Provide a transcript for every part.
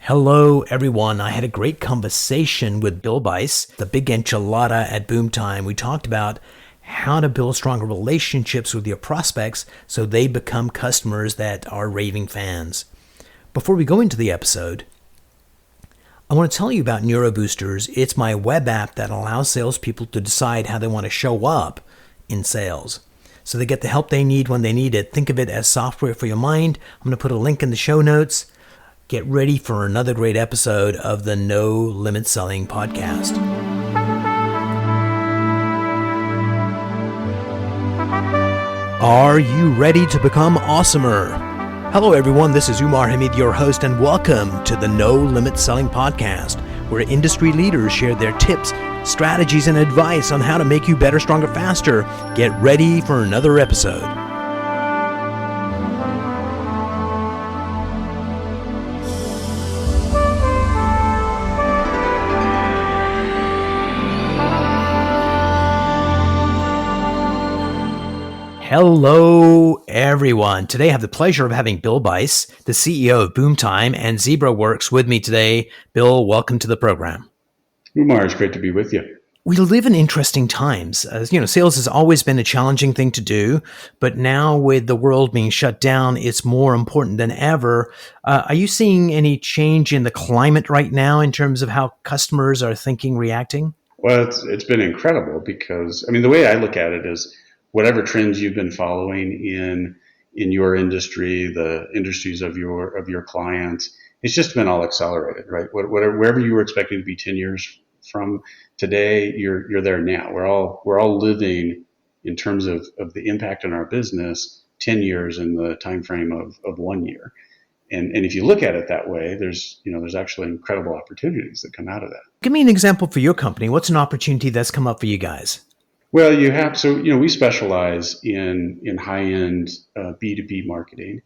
Hello, everyone. I had a great conversation with Bill Bice, the big enchilada at Boomtime. We talked about how to build stronger relationships with your prospects so they become customers that are raving fans. Before we go into the episode, I want to tell you about NeuroBoosters. It's my web app that allows salespeople to decide how they want to show up in sales, so they get the help they need when they need it. Think of it as software for your mind. I'm going to put a link in the show notes. Get ready for another great episode of the No Limit Selling podcast. Are you ready to become awesomer? Hello, everyone. This is Umar, your host, and welcome to the No Limit Selling podcast, where industry leaders share their tips, strategies, and advice on how to make you better, stronger, faster. Get ready for another episode. Hello, everyone. Today I have the pleasure of having Bill Bice, the CEO of Boomtime and ZebraWorks, with me today. Bill, welcome to the program. Umar, it's great to be with you. We live in interesting times. As you know, sales has always been a challenging thing to do, but now with the world being shut down, it's more important than ever. Are you seeing any change in the climate right now in terms of how customers are thinking, reacting? Well, it's been incredible because, the way I look at it is whatever trends you've been following in your industry, the industries of your clients, it's just been all accelerated, right? Wherever you were expecting to be 10 years from today, you're there now. We're all living in terms of the impact on our business 10 years in the time frame of 1 year. And if you look at it that way, there's actually incredible opportunities that come out of that. Give me an example for your company. What's an opportunity that's come up for you guys? Well, we specialize in high-end B2B marketing,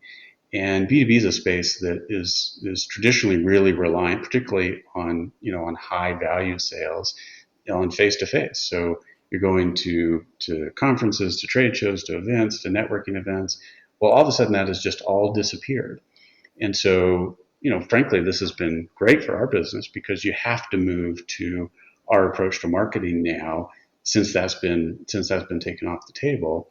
and B2B is a space that is traditionally really reliant, particularly on high-value sales, on face-to-face. So you're going to conferences, to trade shows, to events, to networking events. Well, all of a sudden that has just all disappeared. And so, frankly, this has been great for our business because you have to move to our approach to marketing now, since that's been taken off the table.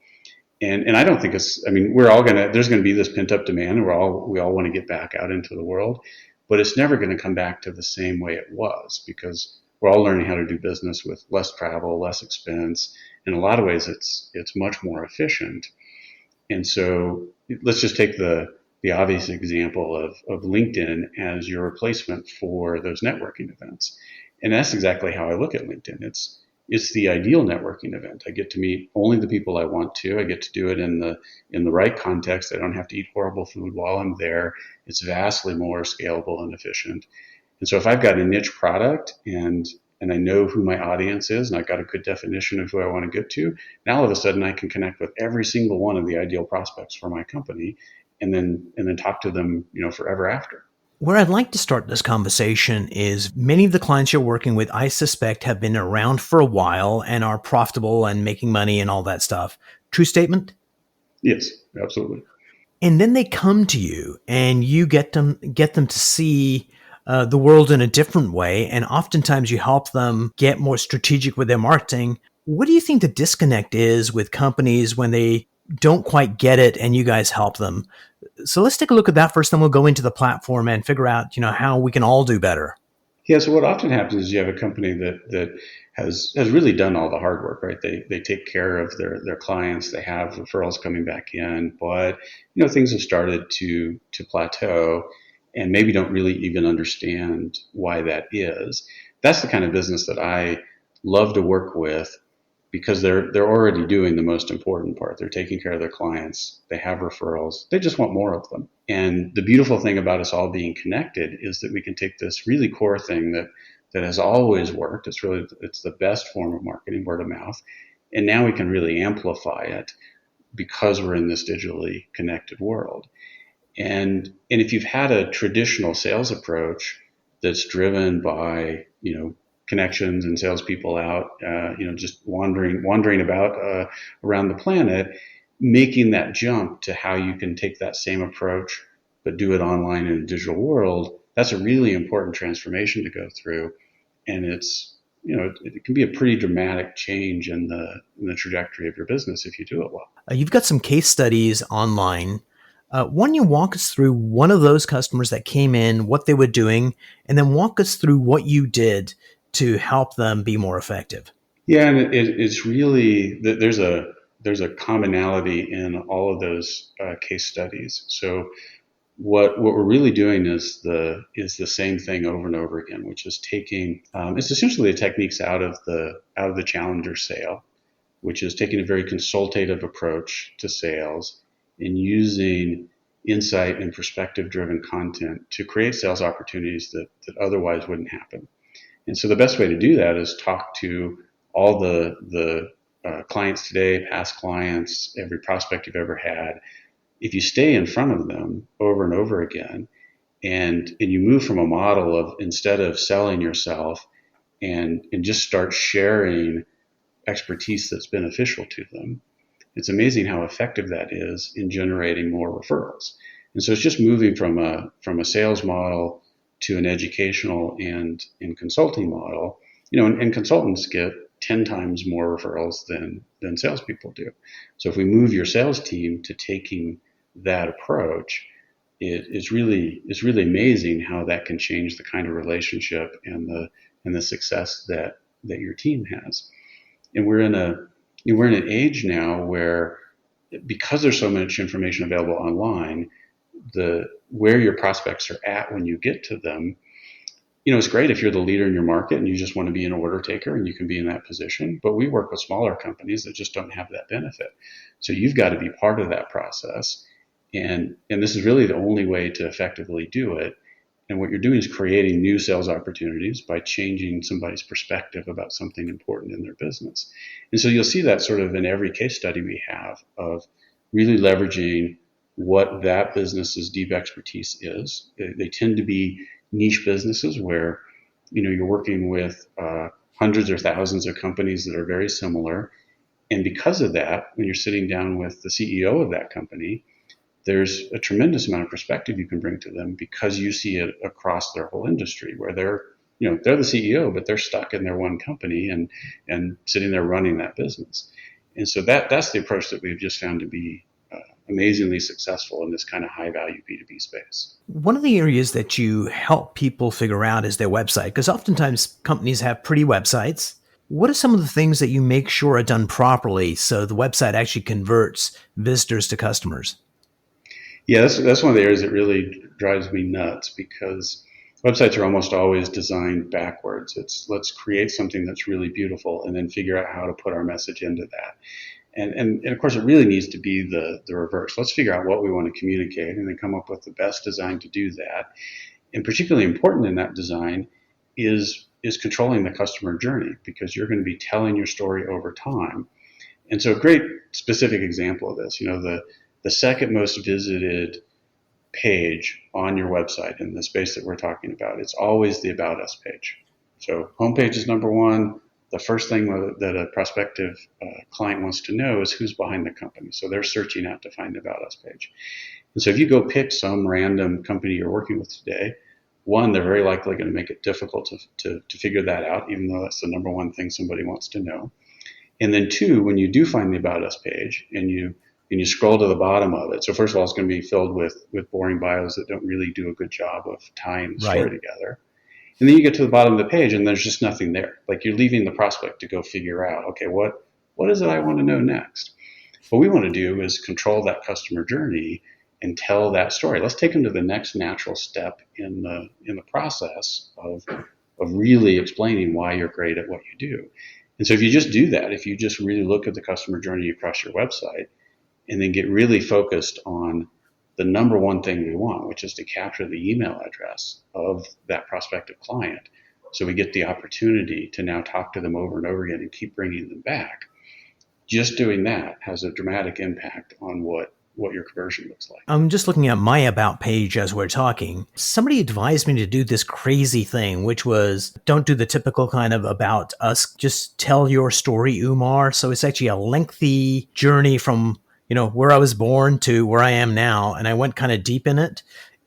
And I don't think there's going to be this pent up demand, and we all want to get back out into the world, but it's never going to come back to the same way it was because we're all learning how to do business with less travel, less expense. In a lot of ways, it's much more efficient. And so let's just take the obvious example of LinkedIn as your replacement for those networking events. And that's exactly how I look at LinkedIn. It's the ideal networking event. I get to meet only the people I want to. I get to do it in the right context. I don't have to eat horrible food while I'm there. It's vastly more scalable and efficient. And so if I've got a niche product and I know who my audience is and I've got a good definition of who I want to get to, now all of a sudden I can connect with every single one of the ideal prospects for my company and then talk to them, forever after. Where I'd like to start this conversation is many of the clients you're working with, I suspect, have been around for a while and are profitable and making money and all that stuff. True statement? Yes, absolutely. And then they come to you and you get them to see the world in a different way. And oftentimes you help them get more strategic with their marketing. What do you think the disconnect is with companies when they don't quite get it and you guys help them? So let's take a look at that first, then we'll go into the platform and figure out, how we can all do better. Yeah, so what often happens is you have a company that has really done all the hard work, right? They take care of their clients, they have referrals coming back in, but things have started to plateau and maybe don't really even understand why that is. That's the kind of business that I love to work with, because they're already doing the most important part. They're taking care of their clients. They have referrals. They just want more of them. And the beautiful thing about us all being connected is that we can take this really core thing that has always worked. It's the best form of marketing, word of mouth. And now we can really amplify it because we're in this digitally connected world. And if you've had a traditional sales approach that's driven by, connections and salespeople out, just wandering about around the planet, making that jump to how you can take that same approach but do it online in a digital world, that's a really important transformation to go through. And it can be a pretty dramatic change in the trajectory of your business if you do it well. You've got some case studies online. Why don't you walk us through one of those customers that came in, what they were doing, and then walk us through what you did to help them be more effective? Yeah, and it's really there's a commonality in all of those case studies. So what we're really doing is the same thing over and over again, which is taking it's essentially the techniques out of the challenger sale, which is taking a very consultative approach to sales and using insight and perspective driven content to create sales opportunities that otherwise wouldn't happen. And so the best way to do that is talk to all the clients today, past clients, every prospect you've ever had. If you stay in front of them over and over again, and you move from a model of, instead of selling yourself, and just start sharing expertise that's beneficial to them, it's amazing how effective that is in generating more referrals. And so it's just moving from a sales model to an educational and consulting model. And consultants get 10 times more referrals than salespeople do. So if we move your sales team to taking that approach, it's really amazing how that can change the kind of relationship and the success that your team has. And we're in an age now where, because there's so much information available online, where your prospects are at when you get to them, it's great if you're the leader in your market and you just want to be an order taker and you can be in that position. But we work with smaller companies that just don't have that benefit. So you've got to be part of that process. And this is really the only way to effectively do it. And what you're doing is creating new sales opportunities by changing somebody's perspective about something important in their business. And so you'll see that sort of in every case study we have, of really leveraging what that business's deep expertise is. They tend to be niche businesses where you're working with hundreds or thousands of companies that are very similar. And because of that, when you're sitting down with the CEO of that company, there's a tremendous amount of perspective you can bring to them, because you see it across their whole industry, where they're the CEO, but they're stuck in their one company and sitting there running that business. And so that's the approach that we've just found to be amazingly successful in this kind of high value B2B space. One of the areas that you help people figure out is their website, because oftentimes companies have pretty websites. What are some of the things that you make sure are done properly so the website actually converts visitors to customers? Yeah, that's one of the areas that really drives me nuts, because websites are almost always designed backwards. It's, let's create something that's really beautiful and then figure out how to put our message into that. And of course, it really needs to be the reverse. Let's figure out what we want to communicate and then come up with the best design to do that. And particularly important in that design is controlling the customer journey, because you're going to be telling your story over time. And so a great specific example of this, the second most visited page on your website in the space that we're talking about, it's always the About Us page. So homepage is number one. The first thing that a prospective client wants to know is who's behind the company. So they're searching out to find the About Us page. And so if you go pick some random company you're working with today, one, they're very likely going to make it difficult to figure that out, even though that's the number one thing somebody wants to know. And then two, when you do find the About Us page and you scroll to the bottom of it, so first of all, it's going to be filled with boring bios that don't really do a good job of tying the story together. And then you get to the bottom of the page and there's just nothing there. Like, you're leaving the prospect to go figure out, okay, what is it I want to know next? What we want to do is control that customer journey and tell that story. Let's take them to the next natural step in the process of really explaining why you're great at what you do. And so if you just do that, if you just really look at the customer journey across your website and then get really focused on the number one thing we want, which is to capture the email address of that prospective client, so we get the opportunity to now talk to them over and over again and keep bringing them back. Just doing that has a dramatic impact on what your conversion looks like. I'm just looking at my About page as we're talking. Somebody advised me to do this crazy thing, which was, don't do the typical kind of About Us, just tell your story, Umar. So it's actually a lengthy journey from where I was born to where I am now. And I went kind of deep in it.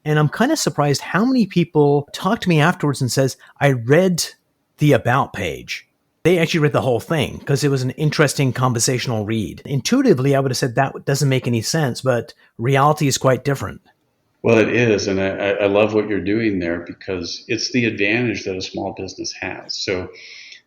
And I'm kind of surprised how many people talk to me afterwards and says, I read the about page. They actually read the whole thing because it was an interesting conversational read. Intuitively, I would have said that doesn't make any sense, but reality is quite different. Well, it is, and I love what you're doing there because it's the advantage that a small business has.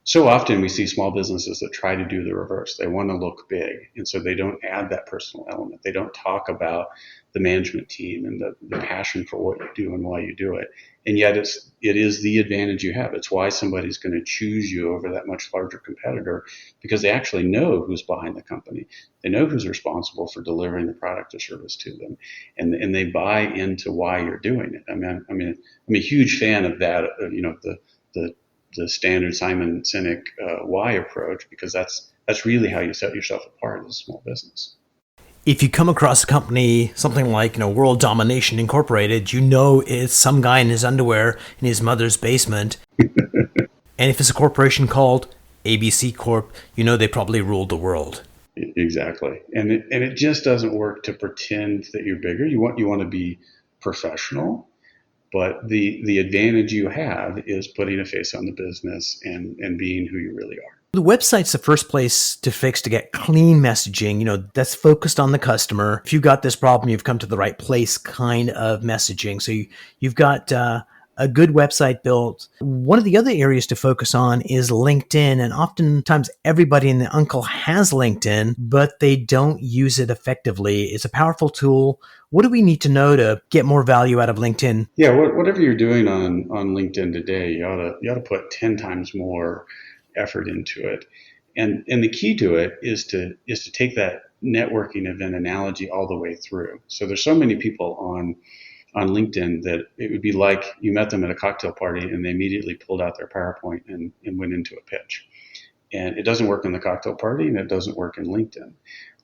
So often we see small businesses that try to do the reverse. They want to look big, and so they don't add that personal element. They don't talk about the management team and the passion for what you do and why you do it. And yet it is the advantage you have. It's why somebody's going to choose you over that much larger competitor, because they actually know who's behind the company. They know who's responsible for delivering the product or service to them, and they buy into why you're doing it. I'm a huge fan of that. The the standard Simon Sinek why approach, because that's really how you set yourself apart as a small business. If you come across a company, something like World Domination Incorporated, it's some guy in his underwear in his mother's basement. And if it's a corporation called ABC Corp, they probably ruled the world. Exactly, and it just doesn't work to pretend that you're bigger. You want to be professional, but the advantage you have is putting a face on the business and being who you really are. The website's the first place to fix to get clean messaging, that's focused on the customer. If you got this problem, you've come to the right place kind of messaging. So you've got a good website built. One of the other areas to focus on is LinkedIn. And oftentimes everybody and their uncle has LinkedIn, but they don't use it effectively. It's a powerful tool. What do we need to know to get more value out of LinkedIn? Yeah, whatever you're doing on LinkedIn today, you ought to put 10 times more effort into it. And the key to it is to take that networking event analogy all the way through. So there's so many people on LinkedIn that it would be like you met them at a cocktail party and they immediately pulled out their PowerPoint and went into a pitch. And it doesn't work in the cocktail party, and it doesn't work in LinkedIn.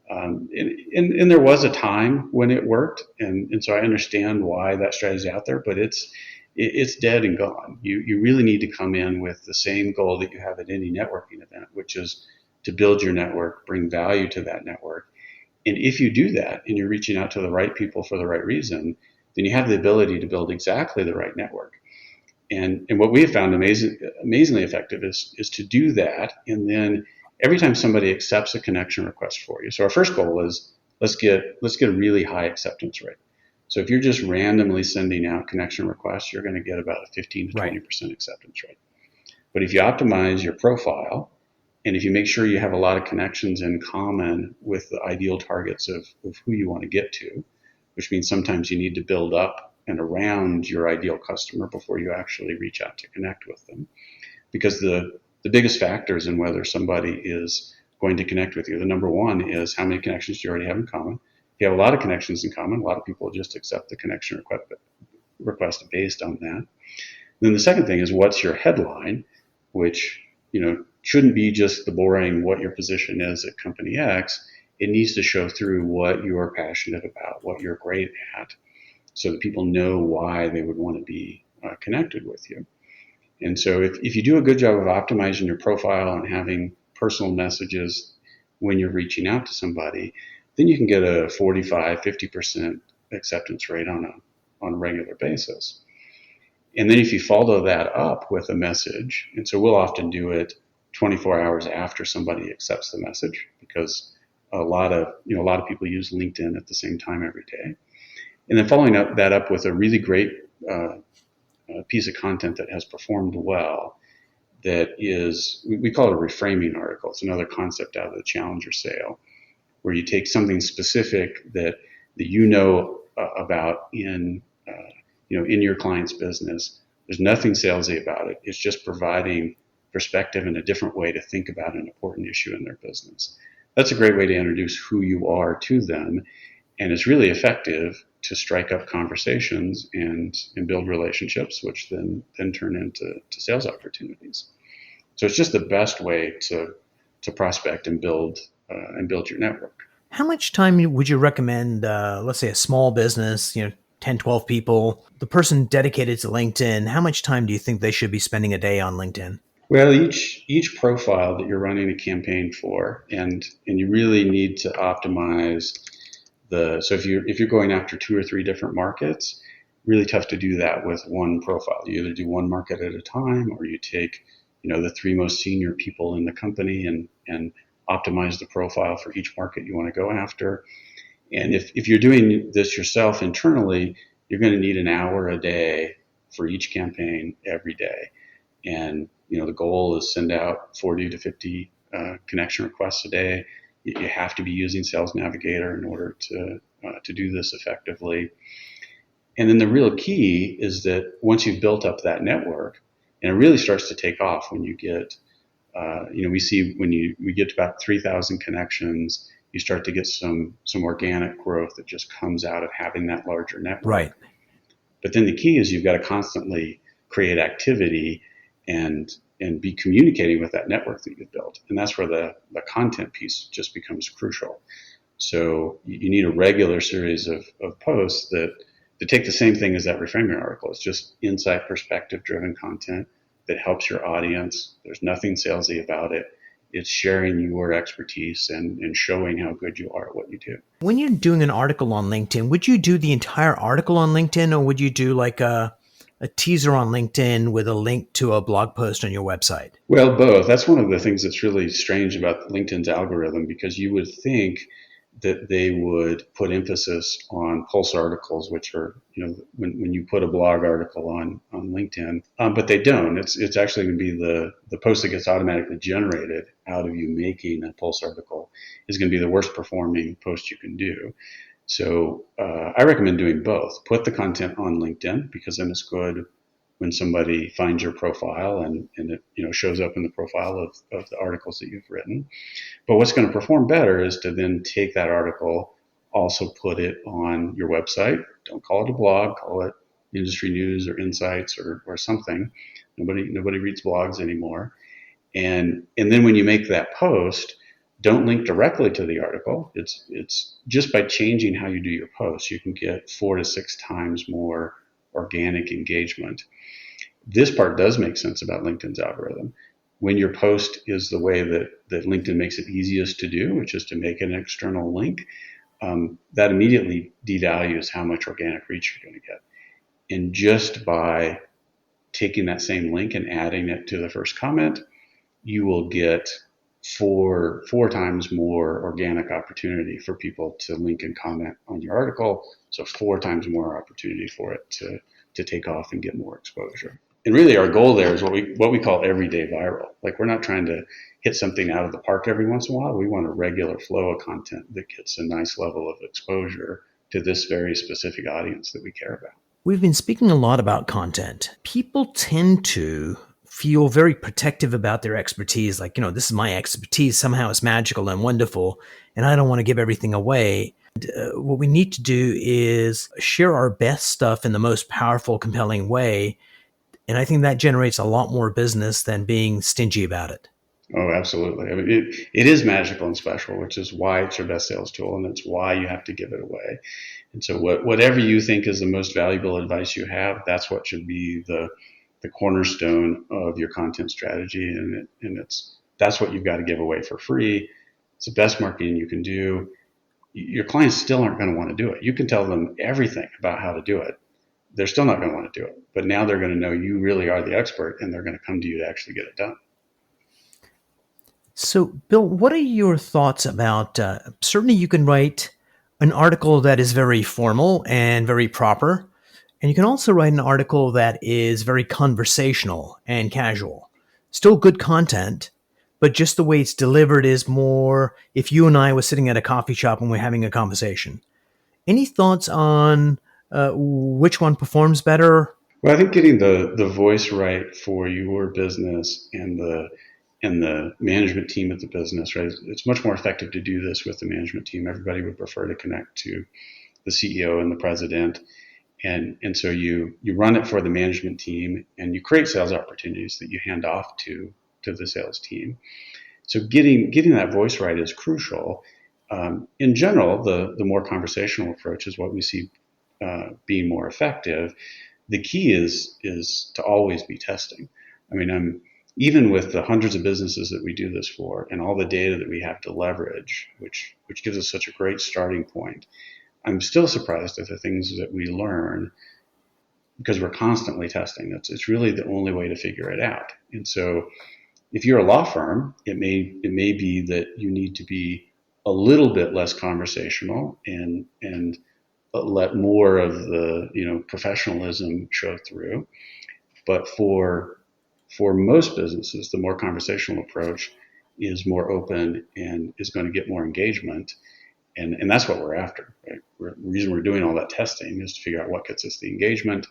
And there was a time when it worked, and so I understand why that strategy is out there, but it's dead and gone. You really need to come in with the same goal that you have at any networking event, which is to build your network, bring value to that network. And if you do that and you're reaching out to the right people for the right reason, then you have the ability to build exactly the right network. And what we have found amazingly effective is to do that. And then every time somebody accepts a connection request for you. So our first goal is let's get a really high acceptance rate. So if you're just randomly sending out connection requests, you're going to get about a 15 to 20% acceptance rate. But if you optimize your profile, and if you make sure you have a lot of connections in common with the ideal targets of who you want to get to, which means sometimes you need to build up and around your ideal customer before you actually reach out to connect with them. Because the biggest factors in whether somebody is going to connect with you, the number one is how many connections do you already have in common. If you have a lot of connections in common, a lot of people just accept the connection request based on that. Then the second thing is what's your headline, which shouldn't be just the boring what your position is at company X. It needs to show through what you're passionate about, what you're great at, so that people know why they would want to be connected with you. And so if you do a good job of optimizing your profile and having personal messages when you're reaching out to somebody, then you can get a 45, 50% acceptance rate on a regular basis. And then if you follow that up with a message, and so we'll often do it 24 hours after somebody accepts the message, because a lot of people use LinkedIn at the same time every day. And then following that up with a really great piece of content that has performed well, that is, we call it a reframing article. It's another concept out of the Challenger sale, where you take something specific that about in your client's business. There's nothing salesy about it. It's just providing perspective and a different way to think about an important issue in their business. That's a great way to introduce who you are to them, and it's really effective to strike up conversations and build relationships, which then turn into sales opportunities. So it's just the best way to prospect and build your network. How much time would you recommend, let's say a small business, 10, 12 people, the person dedicated to LinkedIn, how much time do you think they should be spending a day on LinkedIn? Well, each profile that you're running a campaign for, and you really need to optimize so if you're going after 2 or 3 different markets, really tough to do that with one profile. You either do one market at a time, or you take, the three most senior people in the company and optimize the profile for each market you want to go after. And if you're doing this yourself internally, you're going to need an hour a day for each campaign every day. And, the goal is send out 40 to 50 connection requests a day. You have to be using Sales Navigator in order to do this effectively. And then the real key is that once you've built up that network, and it really starts to take off when you get, we see when we get to about 3,000 connections, you start to get some organic growth that just comes out of having that larger network. Right. But then the key is you've got to constantly create activity and be communicating with that network that you've built. And that's where the content piece just becomes crucial. So you need a regular series of posts that take the same thing as that reframing article. It's just insight, perspective driven content that helps your audience. There's nothing salesy about it. It's sharing your expertise and showing how good you are at what you do. When you're doing an article on LinkedIn, would you do the entire article on LinkedIn, or would you do like a teaser on LinkedIn with a link to a blog post on your website? Well, both. That's one of the things that's really strange about LinkedIn's algorithm, because you would think that they would put emphasis on pulse articles, which are, when you put a blog article on LinkedIn, but they don't. It's actually going to be the post that gets automatically generated out of you making a pulse article is going to be the worst performing post you can do. So I recommend doing both. Put the content on LinkedIn, because then it's good when somebody finds your profile and it shows up in the profile of the articles that you've written. But what's going to perform better is to then take that article, also put it on your website. Don't call it a blog, call it industry news or insights or something. Nobody reads blogs anymore. And then when you make that post, don't link directly to the article. It's just by changing how you do your posts, you can get 4 to 6 times more organic engagement. This part does make sense about LinkedIn's algorithm. When your post is the way that LinkedIn makes it easiest to do, which is to make an external link, that immediately devalues how much organic reach you're going to get. And just by taking that same link and adding it to the first comment, you will get four times more organic opportunity for people to link and comment on your article. So 4 times more opportunity for it to take off and get more exposure. And really our goal there is what we call everyday viral. Like, we're not trying to hit something out of the park every once in a while. We want a regular flow of content that gets a nice level of exposure to this very specific audience that we care about. We've been speaking a lot about content. People tend to feel very protective about their expertise. Like, this is my expertise. Somehow it's magical and wonderful, and I don't want to give everything away. What we need to do is share our best stuff in the most powerful, compelling way. And I think that generates a lot more business than being stingy about it. Oh, absolutely. I mean, it is magical and special, which is why it's your best sales tool, and it's why you have to give it away. And so whatever you think is the most valuable advice you have, that's what should be the cornerstone of your content strategy. And that's what you've got to give away for free. It's the best marketing you can do. Your clients still aren't going to want to do it. You can tell them everything about how to do it. They're still not going to want to do it. But now they're going to know you really are the expert, and they're going to come to you to actually get it done. So, Bill, what are your thoughts about, certainly you can write an article that is very formal and very proper, and you can also write an article that is very conversational and casual. Still good content, but just the way it's delivered is more if you and I were sitting at a coffee shop and we're having a conversation. Any thoughts on which one performs better? Well, I think getting the voice right for your business and the management team at the business, right? It's much more effective to do this with the management team. Everybody would prefer to connect to the CEO and the president. And so you run it for the management team, and you create sales opportunities that you hand off to the sales team. So getting that voice right is crucial. In general, the more conversational approach is what we see being more effective. The key is to always be testing. I mean, even with the hundreds of businesses that we do this for and all the data that we have to leverage, which gives us such a great starting point, I'm still surprised at the things that we learn because we're constantly testing. It's really the only way to figure it out. And so if you're a law firm, it may be that you need to be a little bit less conversational and let more of the professionalism show through. But for most businesses, the more conversational approach is more open and is going to get more engagement. And that's what we're after. Right? The reason we're doing all that testing is to figure out what gets us the engagement.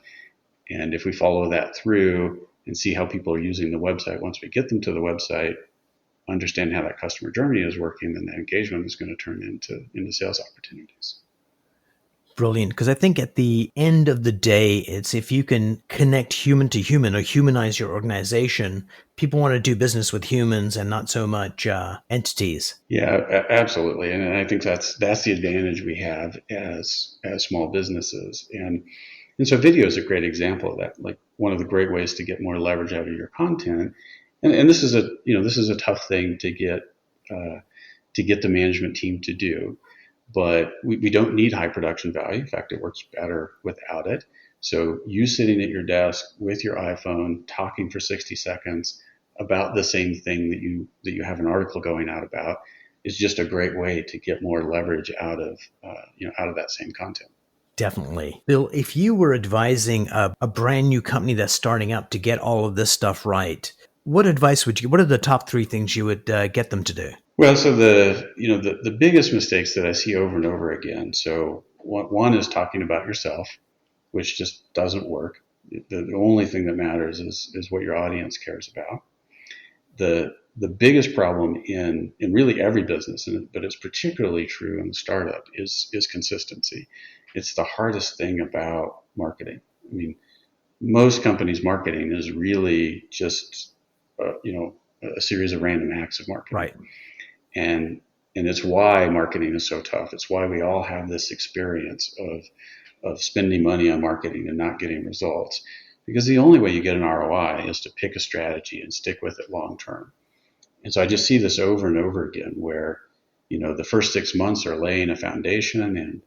And if we follow that through and see how people are using the website, once we get them to the website, understand how that customer journey is working, then that engagement is going to turn into sales opportunities. Brilliant. Because I think at the end of the day, it's if you can connect human to human or humanize your organization, people want to do business with humans and not so much entities. Yeah, absolutely. And I think that's the advantage we have as small businesses. And so video is a great example of that. Like one of the great ways to get more leverage out of your content. And this is a tough thing to get the management team to do. But we don't need high production value. In fact, it works better without it. So you sitting at your desk with your iPhone, talking for 60 seconds about the same thing that you have an article going out about is just a great way to get more leverage out of that same content. Definitely. Bill, if you were advising a brand new company that's starting up to get all of this stuff right, what advice would you? What are the top 3 things you would get them to do? Well, so the biggest mistakes that I see over and over again. So one is talking about yourself, which just doesn't work. The only thing that matters is what your audience cares about. The biggest problem in really every business, but it's particularly true in the startup, is consistency. It's the hardest thing about marketing. I mean, most companies' marketing is really just a series of random acts of marketing. Right. And it's why marketing is so tough. It's why we all have this experience of spending money on marketing and not getting results. Because the only way you get an ROI is to pick a strategy and stick with it long term. And so I just see this over and over again where, the first 6 months are laying a foundation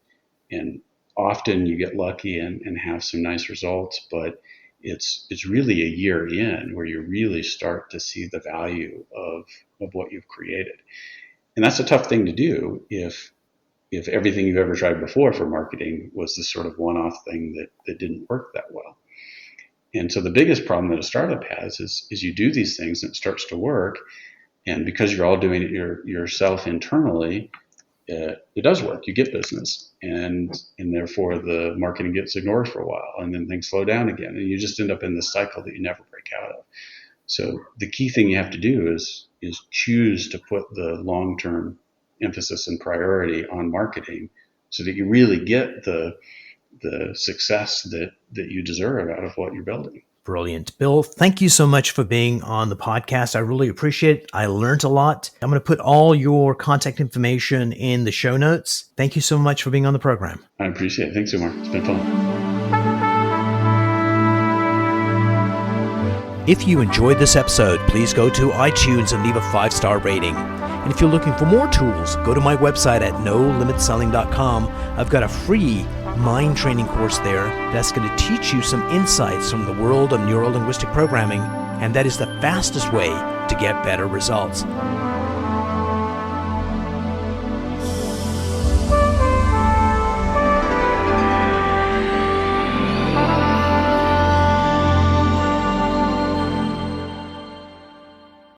and often you get lucky and have some nice results, but it's really a year in where you really start to see the value of what you've created. And that's a tough thing to do if everything you've ever tried before for marketing was this sort of one-off thing that didn't work that well. And so the biggest problem that a startup has is you do these things and it starts to work. And because you're all doing it yourself internally, it does work. You get business, and therefore the marketing gets ignored for a while, and then things slow down again, and you just end up in this cycle that you never break out of. So the key thing you have to do is choose to put the long-term emphasis and priority on marketing, so that you really get the success that you deserve out of what you're building. Brilliant. Bill, thank you so much for being on the podcast. I really appreciate it. I learned a lot. I'm going to put all your contact information in the show notes. Thank you so much for being on the program. I appreciate it. Thanks, Umar. It's been fun. If you enjoyed this episode, please go to iTunes and leave a 5-star rating. And if you're looking for more tools, go to my website at nolimitselling.com. I've got a free mind training course there that's going to teach you some insights from the world of neuro-linguistic programming, and that is the fastest way to get better results.